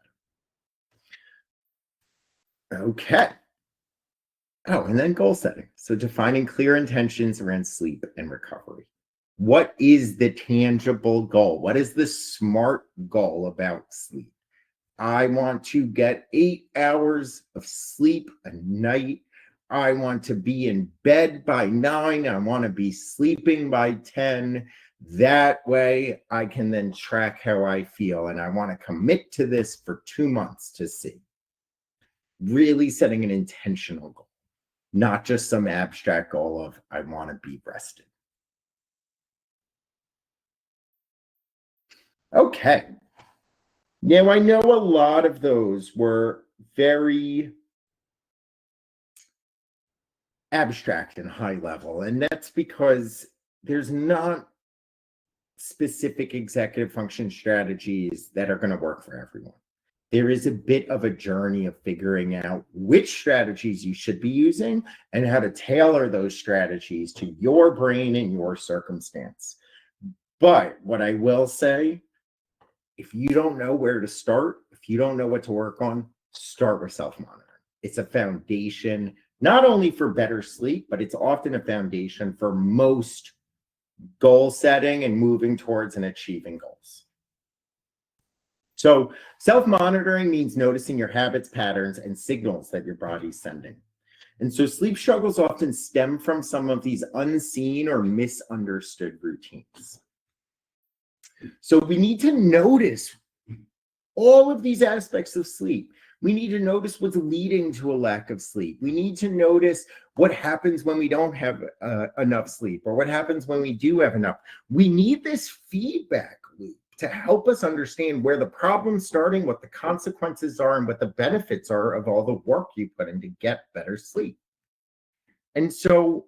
better. Okay. Oh, and then goal setting. So defining clear intentions around sleep and recovery. What is the tangible goal? What is the SMART goal about sleep? I want to get 8 hours of sleep a night. I want to be in bed by 9. I want to be sleeping by 10. That way I can then track how I feel. And I want to commit to this for 2 months to see. Really setting an intentional goal, not just some abstract goal of I want to be rested. Okay. Now, I know a lot of those were very abstract and high level, and that's because there's not specific executive function strategies that are going to work for everyone. There is a bit of a journey of figuring out which strategies you should be using and how to tailor those strategies to your brain and your circumstance. But what I will say, if you don't know where to start, if you don't know what to work on, start with self-monitoring. It's a foundation not only for better sleep, but it's often a foundation for most goal setting and moving towards and achieving goals. So self-monitoring means noticing your habits, patterns, and signals that your body's sending. And so sleep struggles often stem from some of these unseen or misunderstood routines. So we need to notice all of these aspects of sleep. We need to notice what's leading to a lack of sleep. We need to notice what happens when we don't have enough sleep, or what happens when we do have enough. We need this feedback loop to help us understand where the problem's starting, what the consequences are, and what the benefits are of all the work you put in to get better sleep. And so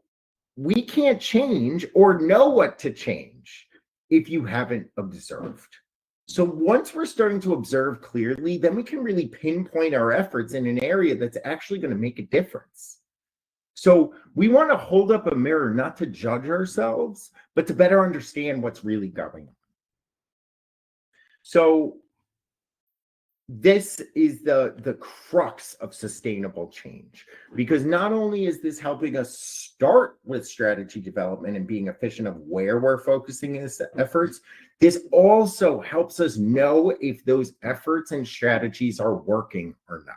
we can't change or know what to change if you haven't observed. So once we're starting to observe clearly, then we can really pinpoint our efforts in an area that's actually going to make a difference. So we want to hold up a mirror, not to judge ourselves, but to better understand what's really going on. So this is the crux of sustainable change, because not only is this helping us start with strategy development and being efficient of where we're focusing his efforts, this also helps us know if those efforts and strategies are working or not.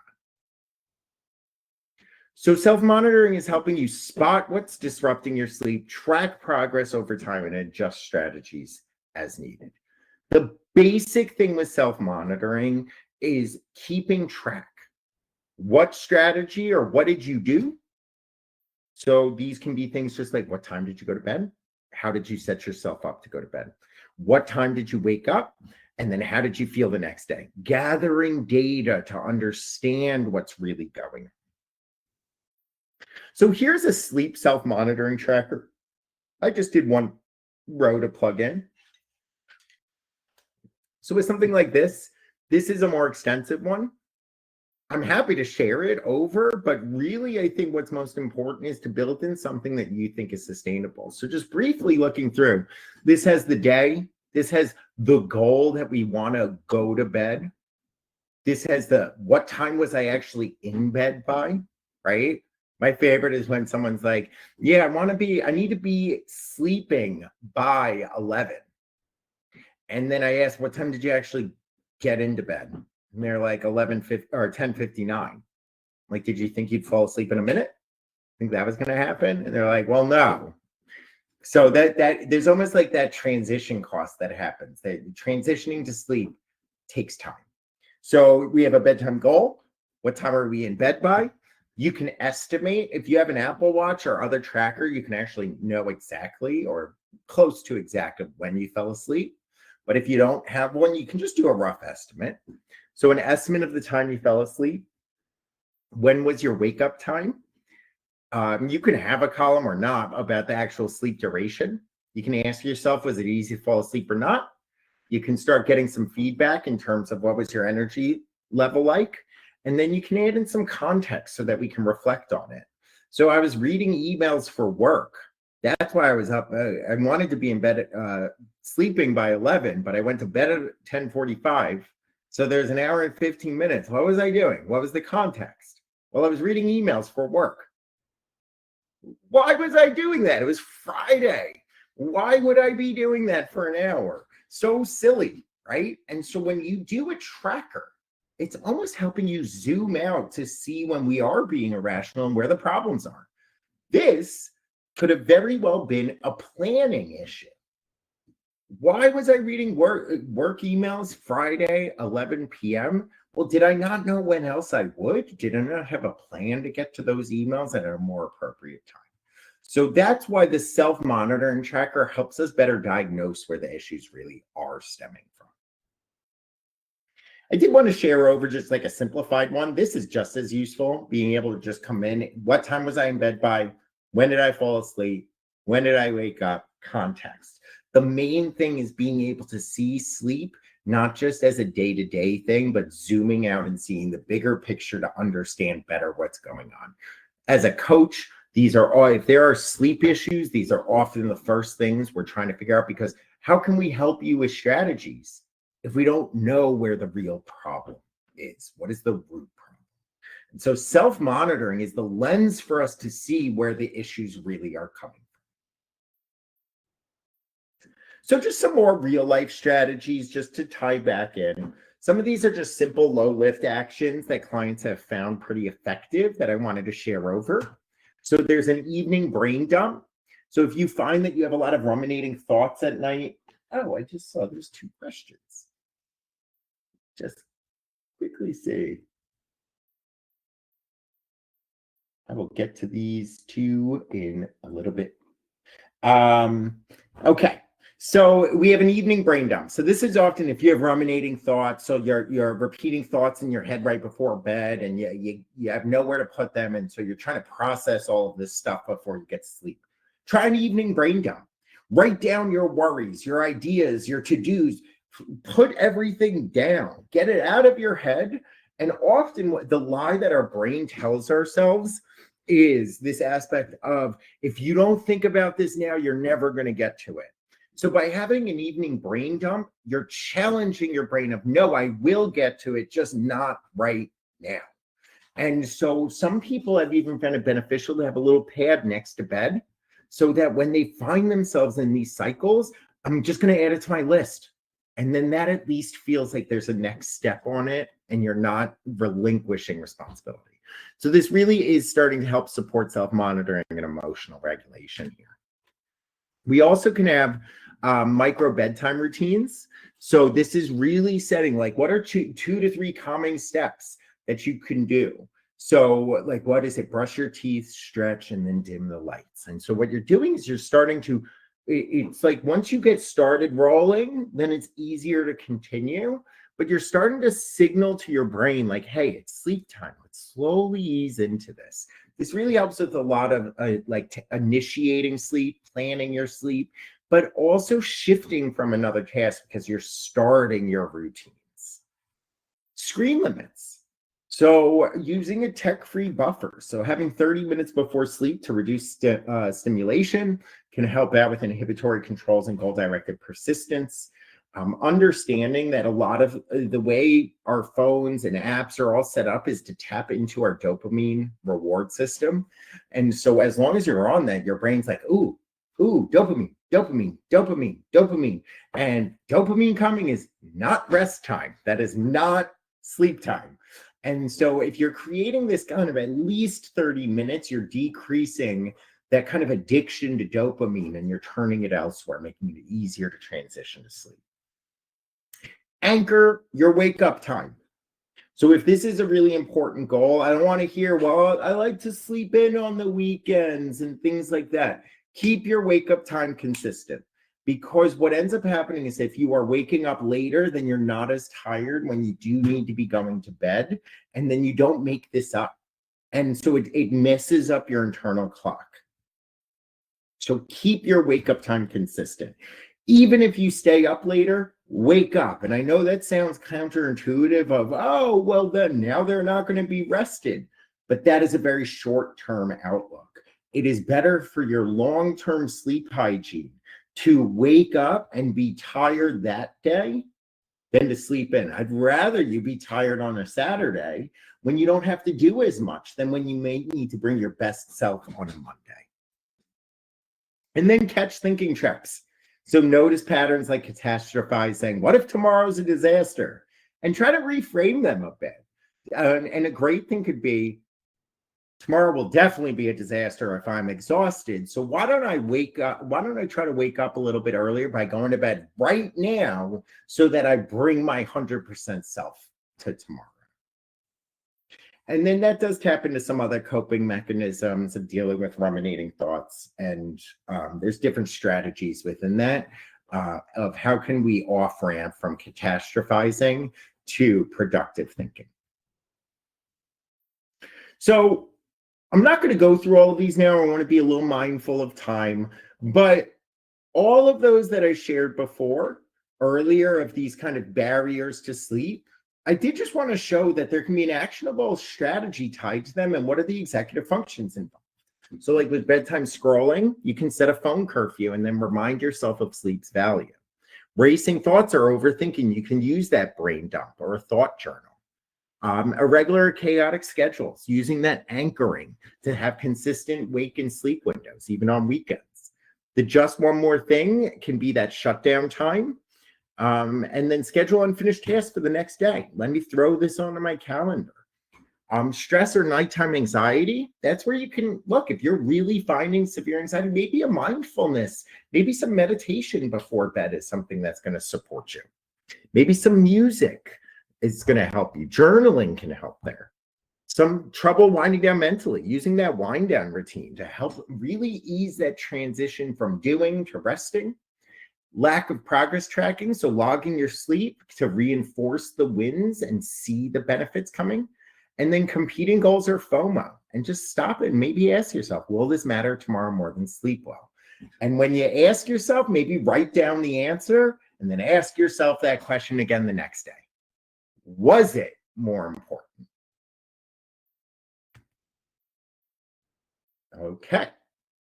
So self-monitoring is helping you spot what's disrupting your sleep, track progress over time, and adjust strategies as needed. The basic thing with self-monitoring is keeping track. What strategy or what did you do? So these can be things just like, what time did you go to bed? How did you set yourself up to go to bed? What time did you wake up? And then how did you feel the next day? Gathering data to understand what's really going on. So here's a sleep self-monitoring tracker. I just did one row to plug in. So with something like this is a more extensive one. I'm happy to share it over, but really I think what's most important is to build in something that you think is sustainable. So just briefly looking through, this has the day, this has the goal that we want to go to bed. This has the what time was I actually in bed by, right? My favorite is when someone's like, yeah, I need to be sleeping by 11. And then I ask, what time did you actually get into bed? And they're like 11:50 or 10:59. Like, did you think you'd fall asleep in a minute? Think that was going to happen? And they're like, well, no. So that there's almost like that transition cost that happens. That transitioning to sleep takes time. So we have a bedtime goal. What time are we in bed by? You can estimate. If you have an Apple Watch or other tracker, you can actually know exactly or close to exact of when you fell asleep. But if you don't have one, you can just do a rough estimate. So an estimate of the time you fell asleep. When was your wake up time? You can have a column or not about the actual sleep duration. You can ask yourself, was it easy to fall asleep or not? You can start getting some feedback in terms of what was your energy level like. And then you can add in some context so that we can reflect on it. So I was reading emails for work. That's why I was up. I wanted to be in bed, sleeping by 11, but I went to bed at 10:45. So there's an hour and 15 minutes. What was I doing? What was the context? Well, I was reading emails for work. Why was I doing that? It was Friday. Why would I be doing that for an hour? So silly, right? And so when you do a tracker, it's almost helping you zoom out to see when we are being irrational and where the problems are. This could have very well been a planning issue. Why was I reading work emails Friday, 11 p.m.? Well, did I not know when else I would? Did I not have a plan to get to those emails at a more appropriate time? So that's why the self-monitoring tracker helps us better diagnose where the issues really are stemming from. I did want to share over just like a simplified one. This is just as useful, being able to just come in. What time was I in bed by? When did I fall asleep? When did I wake up? Context. The main thing is being able to see sleep, not just as a day-to-day thing, but zooming out and seeing the bigger picture to understand better what's going on. As a coach, these are all, if there are sleep issues, these are often the first things we're trying to figure out, because how can we help you with strategies if we don't know where the real problem is? What is the root problem? And so self-monitoring is the lens for us to see where the issues really are coming from. So just some more real life strategies just to tie back in. Some of these are just simple low lift actions that clients have found pretty effective that I wanted to share over. So there's an evening brain dump. So if you find that you have a lot of ruminating thoughts at night, oh, I just saw there's 2 questions. Just quickly see. I will get to these 2 in a little bit. Okay. So we have an evening brain dump. So this is often if you have ruminating thoughts, so you're repeating thoughts in your head right before bed, and you have nowhere to put them, and so you're trying to process all of this stuff before you get to sleep. Try an evening brain dump. Write down your worries, your ideas, your to-dos. Put everything down. Get it out of your head. And often the lie that our brain tells ourselves is this aspect of, if you don't think about this now, you're never going to get to it. So by having an evening brain dump, you're challenging your brain of, no, I will get to it, just not right now. And so some people have even found it beneficial to have a little pad next to bed so that when they find themselves in these cycles, I'm just going to add it to my list. And then that at least feels like there's a next step on it and you're not relinquishing responsibility. So this really is starting to help support self-monitoring and emotional regulation here. We also can have micro bedtime routines. So this is really setting, like, what are 2 to 3 calming steps that you can do? So like, what is it? Brush your teeth, stretch, and then dim the lights. And so what you're doing is you're starting to, it's like once you get started rolling, then it's easier to continue. But you're starting to signal to your brain like, hey, it's sleep time. Let's slowly ease into this. This really helps with a lot of initiating sleep, planning your sleep, but also shifting from another task because you're starting your routines. Screen limits. So using a tech-free buffer. So having 30 minutes before sleep to reduce stimulation can help out with inhibitory controls and goal-directed persistence. Understanding that a lot of the way our phones and apps are all set up is to tap into our dopamine reward system. And so as long as you're on that, your brain's like, ooh, dopamine, dopamine, dopamine, dopamine. And dopamine coming is not rest time. That is not sleep time. And so if you're creating this kind of at least 30 minutes, you're decreasing that kind of addiction to dopamine and you're turning it elsewhere, making it easier to transition to sleep. Anchor your wake up time. So if this is a really important goal, I don't want to hear, well, I like to sleep in on the weekends and things like that. Keep your wake up time consistent, because what ends up happening is if you are waking up later, then you're not as tired when you do need to be going to bed, and then you don't make this up. And so it messes up your internal clock. So keep your wake up time consistent. Even if you stay up later, wake up. And I know that sounds counterintuitive of, oh, well, then now they're not going to be rested. But that is a very short-term outlook. It is better for your long-term sleep hygiene to wake up and be tired that day than to sleep in. I'd rather you be tired on a Saturday when you don't have to do as much than when you may need to bring your best self on a Monday. And then catch thinking traps. So notice patterns like catastrophizing. What if tomorrow's a disaster? And try to reframe them a bit. And a great thing could be, tomorrow will definitely be a disaster if I'm exhausted. So why don't I wake up? Why don't I try to wake up a little bit earlier by going to bed right now so that I bring my 100% self to tomorrow? And then that does tap into some other coping mechanisms of dealing with ruminating thoughts. And there's different strategies within that of how can we off ramp from catastrophizing to productive thinking. So I'm not going to go through all of these now. I want to be a little mindful of time, but all of those that I shared before earlier of these kind of barriers to sleep, I did just want to show that there can be an actionable strategy tied to them and what are the executive functions involved. So like with bedtime scrolling, you can set a phone curfew and then remind yourself of sleep's value. Racing thoughts or overthinking, you can use that brain dump or a thought journal. Irregular chaotic schedules, using that anchoring to have consistent wake and sleep windows, even on weekends. The just one more thing can be that shutdown time. And then schedule unfinished tasks for the next day. Let me throw this onto my calendar. Stress or nighttime anxiety, that's where you can look. If you're really finding severe anxiety, maybe a mindfulness, maybe some meditation before bed is something that's going to support you. Maybe some music is going to help you. Journaling can help there. Some trouble winding down mentally, using that wind down routine to help really ease that transition from doing to resting. Lack of progress tracking, so logging your sleep to reinforce the wins and see the benefits coming. And then competing goals or FOMO, and just stop it and maybe ask yourself, will this matter tomorrow more than sleep well? And when you ask yourself, maybe write down the answer and then ask yourself that question again the next day. Was it more important? Okay.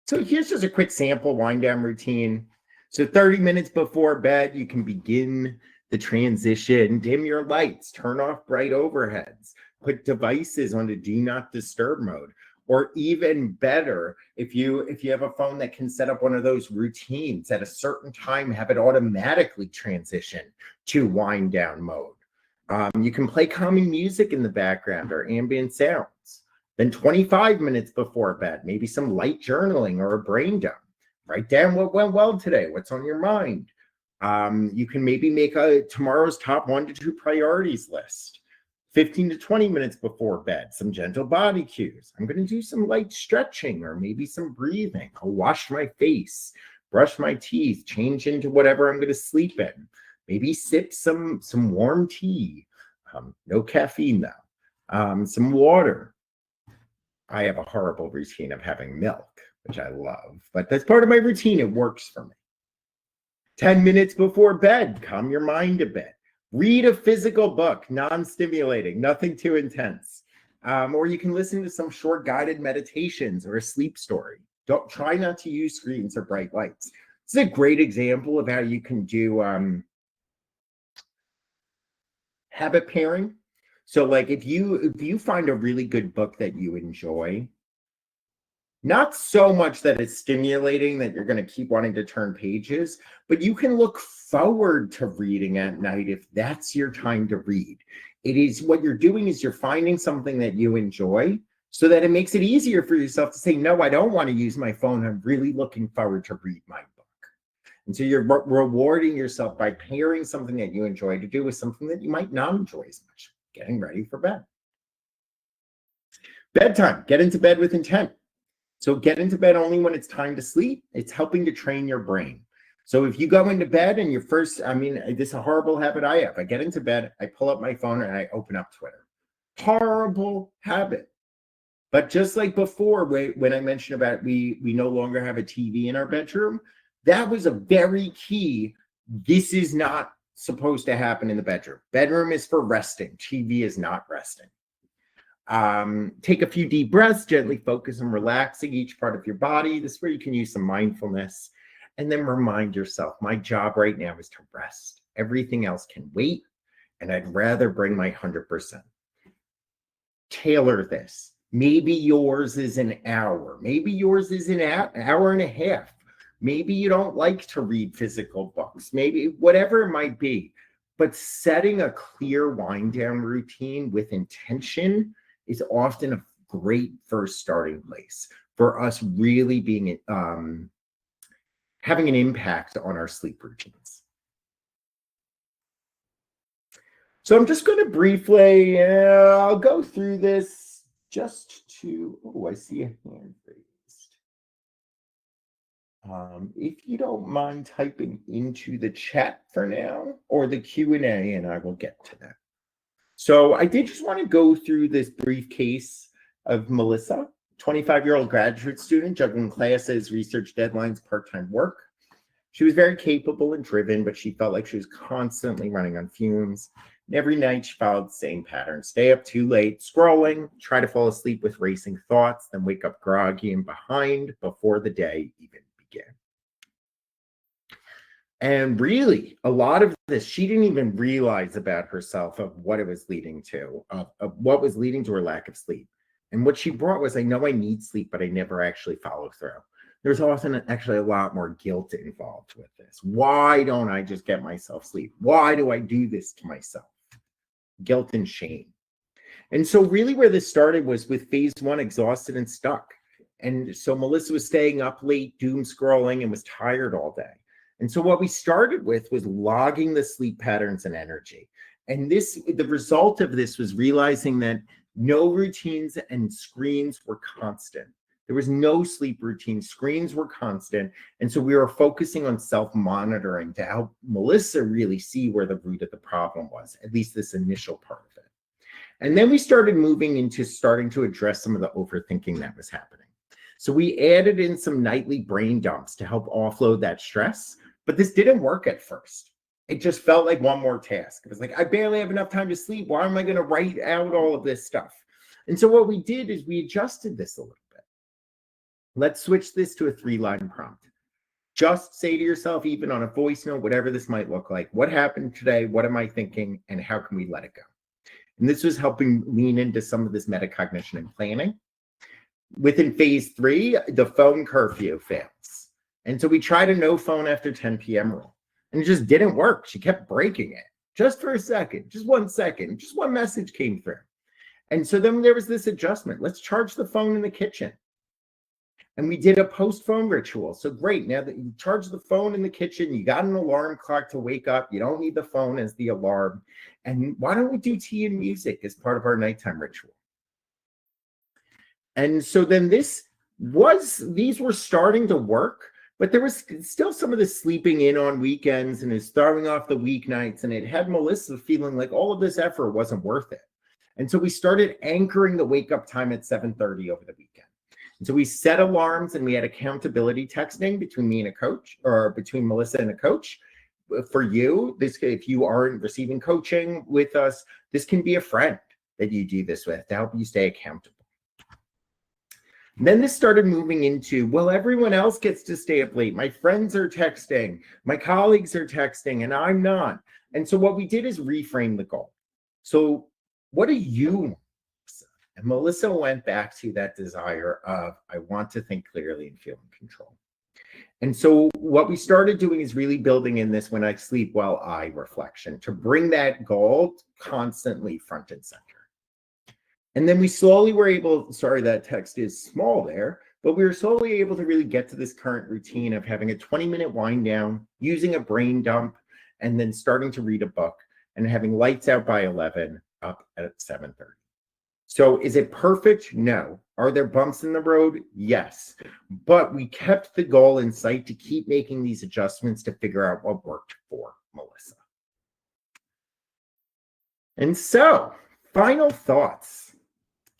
So here's just a quick sample wind down routine. So 30 minutes before bed, you can begin the transition. Dim your lights, turn off bright overheads, put devices on the do not disturb mode. Or even better, if you have a phone that can set up one of those routines at a certain time, have it automatically transition to wind down mode. You can play calming music in the background or ambient sounds. Then 25 minutes before bed, maybe some light journaling or a brain dump. Write down what went well today, what's on your mind. You can maybe make a tomorrow's top 1 to 2 priorities list. 15 to 20 minutes before bed, some gentle body cues. I'm going to do some light stretching or maybe some breathing. I'll wash my face, brush my teeth, change into whatever I'm going to sleep in. Maybe sip some warm tea. No caffeine though. Some water. I have a horrible routine of having milk, which I love, but that's part of my routine. It works for me. 10 minutes before bed, calm your mind a bit. Read a physical book, non-stimulating, nothing too intense. Or you can listen to some short guided meditations or a sleep story. Don't try not to use screens or bright lights. This is a great example of how you can do habit pairing. So like if you find a really good book that you enjoy, not so much that it's stimulating that you're going to keep wanting to turn pages, but you can look forward to reading at night if that's your time to read. It is what you're doing is you're finding something that you enjoy so that it makes it easier for yourself to say, no, I don't want to use my phone. I'm really looking forward to read my book. And so you're rewarding yourself by pairing something that you enjoy to do with something that you might not enjoy as much, getting ready for bed. Bedtime, get into bed with intent. So get into bed only when it's time to sleep. It's helping to train your brain. So if you go into bed and this is a horrible habit I have. I get into bed, I pull up my phone and I open up Twitter. Horrible habit. But just like before, when I mentioned about we no longer have a TV in our bedroom, that was a very key. This is not supposed to happen in the bedroom. Bedroom is for resting. TV is not resting. Take a few deep breaths, gently focus on relaxing each part of your body. This is where you can use some mindfulness. And then remind yourself, my job right now is to rest. Everything else can wait, and I'd rather bring my 100%. Tailor this. Maybe yours is an hour. Maybe yours is an hour and a half. Maybe you don't like to read physical books. Maybe whatever it might be. But setting a clear wind down routine with intention is often a great first starting place for us really being having an impact on our sleep routines. So I'm just going to briefly, I'll go through this just to, I see a hand raised. If you don't mind typing into the chat for now or the Q&A, and I will get to that. So I did just want to go through this brief case of Melissa, 25-year-old graduate student, juggling classes, research deadlines, part-time work. She was very capable and driven, but she felt like she was constantly running on fumes. And every night she followed the same pattern: stay up too late, scrolling, try to fall asleep with racing thoughts, then wake up groggy and behind before the day even began. And really, a lot of this, she didn't even realize about herself of what it was leading to, of what was leading to her lack of sleep. And what she brought was, I know I need sleep, but I never actually follow through. There's often actually a lot more guilt involved with this. Why don't I just get myself sleep? Why do I do this to myself? Guilt and shame. And so, really, where this started was with phase one, exhausted and stuck. And so, Melissa was staying up late, doom scrolling, and was tired all day. And so, what we started with was logging the sleep patterns and energy. And the result of this was realizing that no routines and screens were constant. There was no sleep routine. Screens were constant. And so we were focusing on self-monitoring to help Melissa really see where the root of the problem was, at least this initial part of it. And then we started moving into starting to address some of the overthinking that was happening. So we added in some nightly brain dumps to help offload that stress, but this didn't work at first. It just felt like one more task. It was like, I barely have enough time to sleep. Why am I going to write out all of this stuff? And so what we did is we adjusted this a little bit. Let's switch this to a 3-line prompt. Just say to yourself, even on a voice note, whatever this might look like, what happened today? What am I thinking? And how can we let it go? And this was helping lean into some of this metacognition and planning. Within phase 3, the phone curfew fails. And so we tried a no phone after 10 p.m. rule. And it just didn't work. She kept breaking it just for a second, just 1 second, just one message came through. And so then there was this adjustment. Let's charge the phone in the kitchen. And we did a post-phone ritual. So great, now that you charge the phone in the kitchen, you got an alarm clock to wake up. You don't need the phone as the alarm. And why don't we do tea and music as part of our nighttime ritual? And so then these were starting to work, but there was still some of the sleeping in on weekends and is throwing off the weeknights. And it had Melissa feeling like all of this effort wasn't worth it. And so we started anchoring the wake up time at 7:30 over the weekend. And so we set alarms and we had accountability texting between me and a coach, or between Melissa and a coach. For you, if you aren't receiving coaching with us, this can be a friend that you do this with to help you stay accountable. And then this started moving into, well, everyone else gets to stay up late. My friends are texting, my colleagues are texting, and I'm not. And so what we did is reframe the goal. So what do you want? And Melissa went back to that desire of, I want to think clearly and feel in control. And so what we started doing is really building in this when I sleep well I reflection to bring that goal constantly front and center. And then we slowly were able, sorry, that text is small there, but we were slowly able to really get to this current routine of having a 20-minute wind down, using a brain dump, and then starting to read a book and having lights out by 11, up at 7:30. So is it perfect? No. Are there bumps in the road? Yes. But we kept the goal in sight to keep making these adjustments to figure out what worked for Melissa. And so, final thoughts.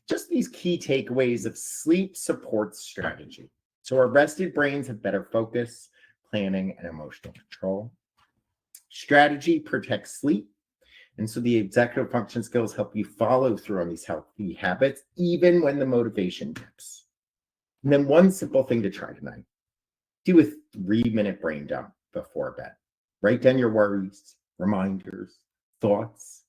Just these key takeaways of sleep support strategy. So our rested brains have better focus, planning, and emotional control. Strategy protects sleep. And so the executive function skills help you follow through on these healthy habits, even when the motivation dips. And then one simple thing to try tonight. Do a 3-minute brain dump before bed. Write down your worries, reminders, thoughts.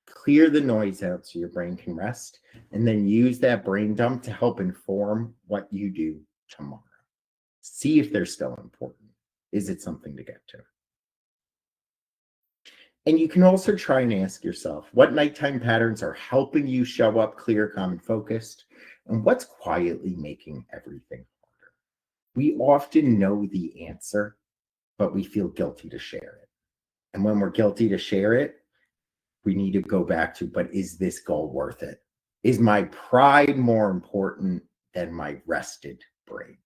Clear the noise out so your brain can rest, and then use that brain dump to help inform what you do tomorrow. See if they're still important. Is it something to get to? And you can also try and ask yourself, what nighttime patterns are helping you show up clear, calm, and focused? And what's quietly making everything harder? We often know the answer, but we feel guilty to share it. And when we're guilty to share it, we need to go back to, but is this goal worth it? Is my pride more important than my rested brain?